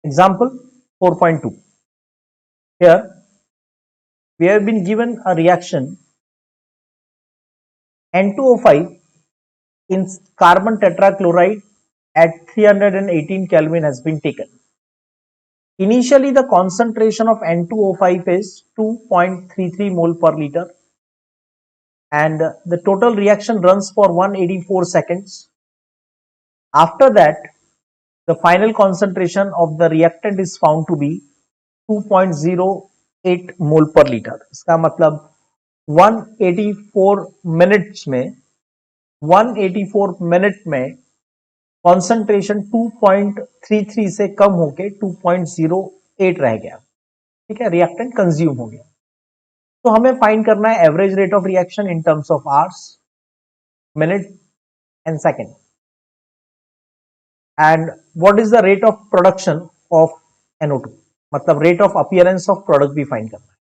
Example 4.2. Here we have been given a reaction N2O5 in carbon tetrachloride at 318 Kelvin has been taken. Initially, the concentration of N2O5 is 2.33 mole per liter, and the total reaction runs for 184 seconds. After that, the final concentration of the reactant is found to be 2.08 मोल पर litre. इसका मतलब 184 minute में concentration 2.33 से कम होके 2.08 रह गया. ठीक है, रिएक्टेंट कंज्यूम हो गया. तो हमें फाइंड करना है average rate of reaction in terms of hours, minute and second. And what is the rate of production of NO2, मतलब rate of appearance of product भी फाइंड करना है.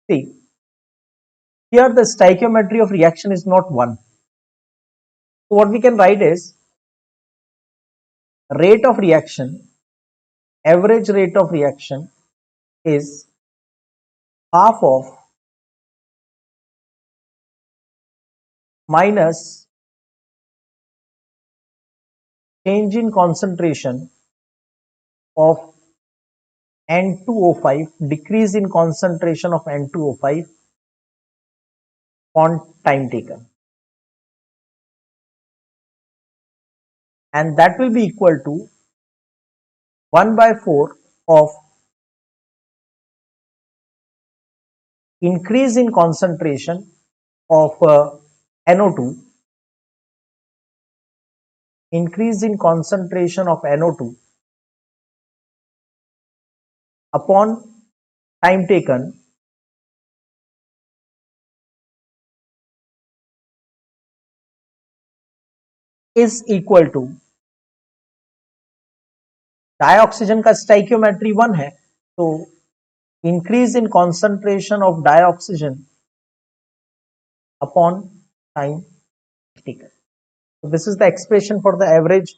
See, here the stoichiometry of reaction is not 1. So what we can write is rate of reaction, average rate of reaction is half of minus change in concentration of N2O5, decrease in concentration of N2O5 on time taken, and that will be equal to 1/4 of increase in concentration of NO2, increase in concentration of NO2 upon time taken is equal to dioxygen का stoichiometry 1 है, तो increase in concentration of dioxygen upon time taken. So this is the expression for the average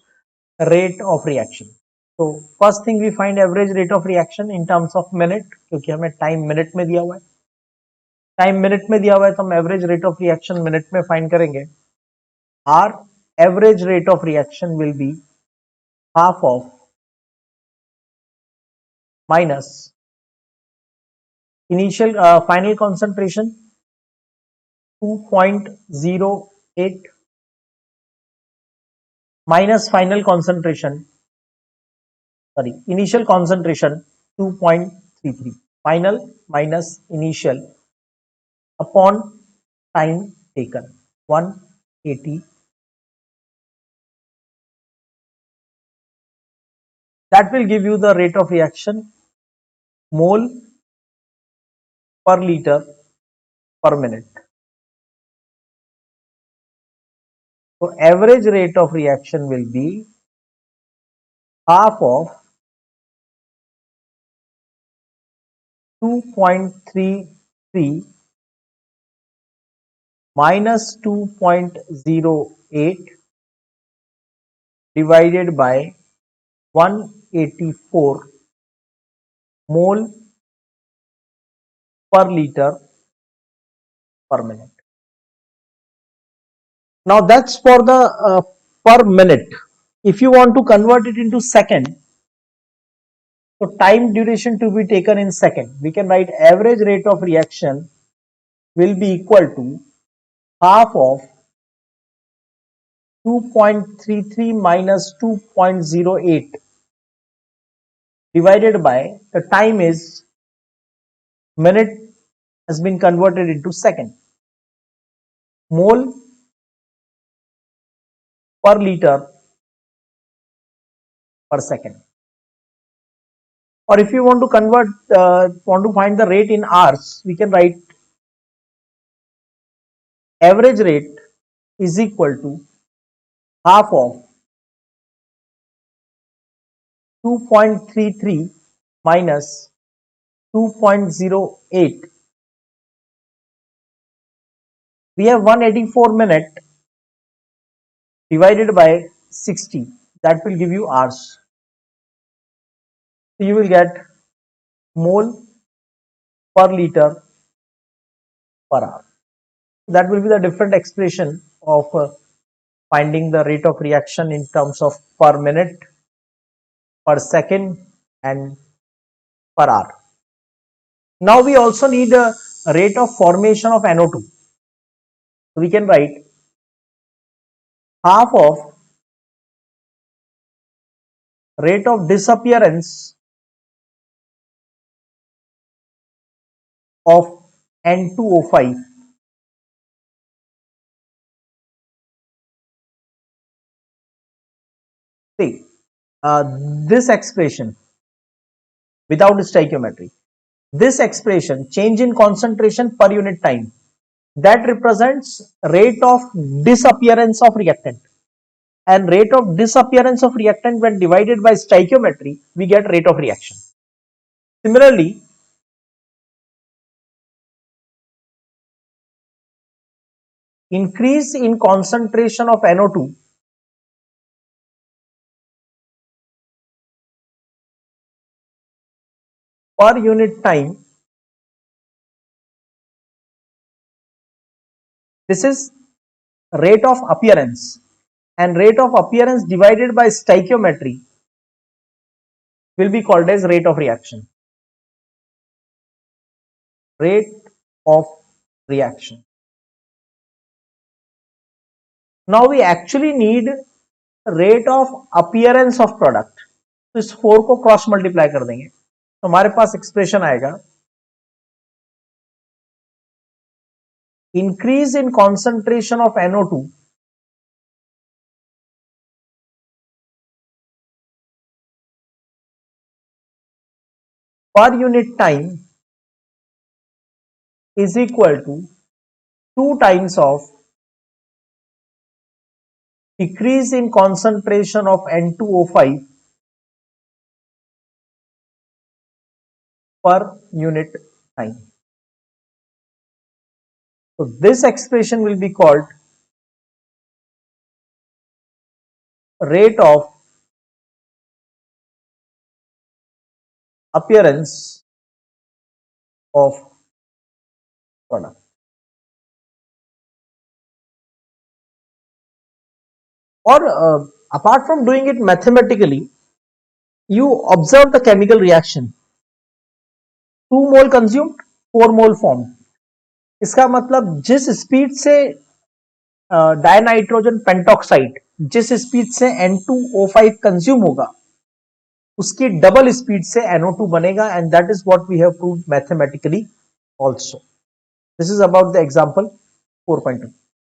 rate of reaction. So first thing we find average rate of reaction in terms of minute, क्योंकि हमें time minute में दिया हुआ है. Time minute में दिया हुआ है तो हम average rate of reaction minute में फाइंड करेंगे. Our average rate of reaction will be half of minus initial final concentration 2.08 minus final concentration, sorry, initial concentration 2.33, final minus initial upon time taken 180. That will give you the rate of reaction mole per liter per minute. So average rate of reaction will be half of 2.33 minus 2.08 divided by 184 mole per liter per minute. Now that's for the per minute. If you want to convert it into second, so time duration to be taken in second, we can write average rate of reaction will be equal to half of 2.33 minus 2.08 divided by the time is minute has been converted into second, mole per liter per second. Or if you want to convert, want to find the rate in hours, we can write average rate is equal to half of 2.33 minus 2.08. We have 184 minute divided by 60, that will give you hours. So you will get mole per liter per hour. That will be the different expression of finding the rate of reaction in terms of per minute, per second, and per hour. Now we also need a rate of formation of NO2. So we can write half of rate of disappearance of N2O5 see this expression without stoichiometry. This expression change in concentration per unit time that represents rate of disappearance of reactant, and rate of disappearance of reactant when divided by stoichiometry we get rate of reaction. Similarly, increase in concentration of NO2 per unit time, this is rate of appearance, and rate of appearance divided by stoichiometry will be called as rate of reaction. Rate of reaction. Now we actually need rate of appearance of product. तो इस 4 को cross multiply कर देंगे तो हमारे पास expression आएगा increase in concentration of NO2 per unit time is equal to 2 times of decrease in concentration of N2O5 per unit time. So this expression will be called rate of appearance of product. Or apart from doing it mathematically, you observe the chemical reaction. 2 mole consumed, 4 mole formed. इसका मतलब जिस speed से dinitrogen pentoxide जिस speed से N2O5 consume होगा उसकी double speed से NO2 बनेगा, and that is what we have proved mathematically also. This is about the example 4.2.